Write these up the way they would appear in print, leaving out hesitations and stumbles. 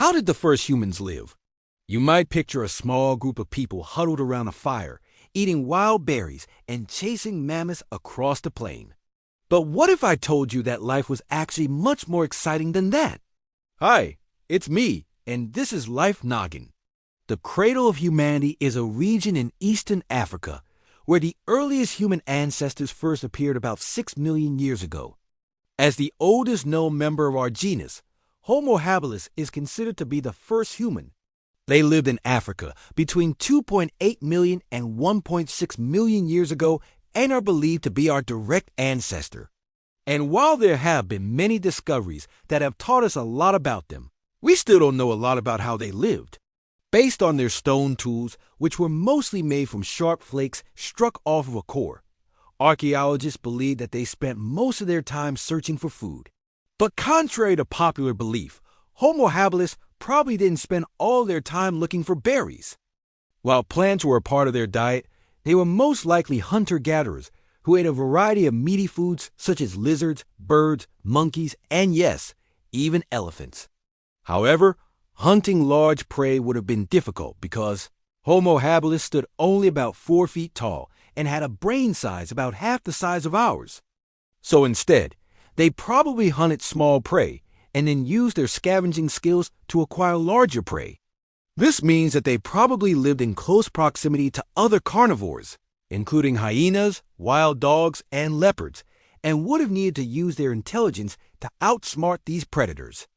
How did the first humans live? You might picture a small group of people huddled around a fire, eating wild berries and chasing mammoths across the plain. But what if I told you that life was actually much more exciting than that? Hi, it's me, and this is Life Noggin. The cradle of humanity is a region in eastern Africa where the earliest human ancestors first appeared about 6 million years ago. As the oldest known member of our genus, Homo habilis is considered to be the first human. They lived in Africa between 2.8 million and 1.6 million years ago and are believed to be our direct ancestor. And while there have been many discoveries that have taught us a lot about them, we still don't know a lot about how they lived. Based on their stone tools, which were mostly made from sharp flakes struck off of a core, archaeologists believe that they spent most of their time searching for food. But contrary to popular belief, Homo habilis probably didn't spend all their time looking for berries. While plants were a part of their diet, they were most likely hunter-gatherers who ate a variety of meaty foods such as lizards, birds, monkeys, and yes, even elephants. However, hunting large prey would have been difficult because Homo habilis stood only about 4 feet tall and had a brain size about half the size of ours. So instead, they probably hunted small prey and then used their scavenging skills to acquire larger prey. This means that they probably lived in close proximity to other carnivores, including hyenas, wild dogs, and leopards, and would have needed to use their intelligence to outsmart these predators.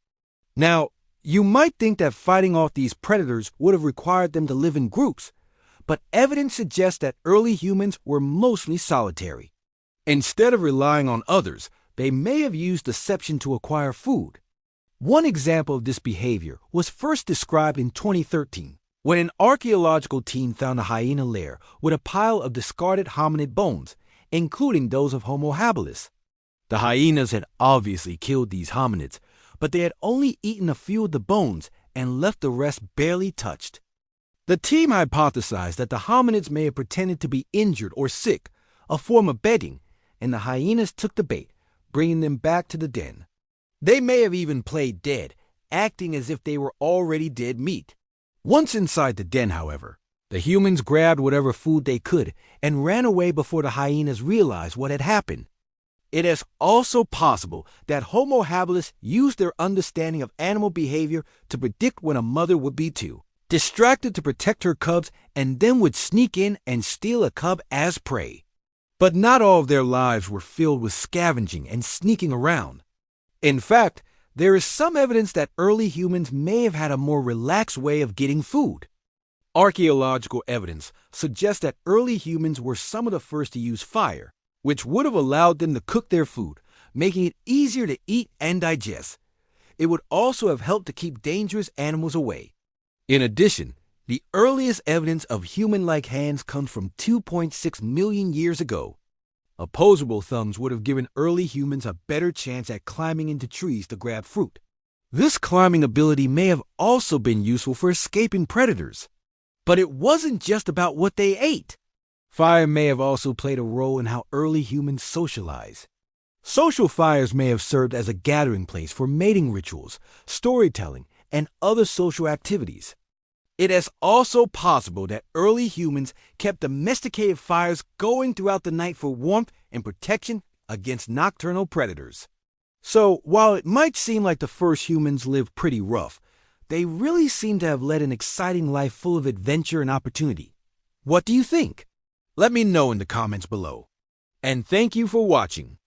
Now, you might think that fighting off these predators would have required them to live in groups, but evidence suggests that early humans were mostly solitary. Instead of relying on others, they may have used deception to acquire food. One example of this behavior was first described in 2013, when an archaeological team found a hyena lair with a pile of discarded hominid bones, including those of Homo habilis. The hyenas had obviously killed these hominids, but they had only eaten a few of the bones and left the rest barely touched. The team hypothesized that the hominids may have pretended to be injured or sick, a form of begging, and the hyenas took the bait, bringing them back to the den. They may have even played dead, acting as if they were already dead meat. Once inside the den, however, the humans grabbed whatever food they could and ran away before the hyenas realized what had happened. It is also possible that Homo habilis used their understanding of animal behavior to predict when a mother would be too distracted to protect her cubs and then would sneak in and steal a cub as prey. But not all of their lives were filled with scavenging and sneaking around. In fact, there is some evidence that early humans may have had a more relaxed way of getting food. Archaeological evidence suggests that early humans were some of the first to use fire, which would have allowed them to cook their food, making it easier to eat and digest. It would also have helped to keep dangerous animals away. In addition, the earliest evidence of human-like hands comes from 2.6 million years ago. Opposable thumbs would have given early humans a better chance at climbing into trees to grab fruit. This climbing ability may have also been useful for escaping predators. But it wasn't just about what they ate. Fire may have also played a role in how early humans socialize. Social fires may have served as a gathering place for mating rituals, storytelling, and other social activities. It is also possible that early humans kept domesticated fires going throughout the night for warmth and protection against nocturnal predators. So, while it might seem like the first humans lived pretty rough, they really seem to have led an exciting life full of adventure and opportunity. What do you think? Let me know in the comments below. And thank you for watching.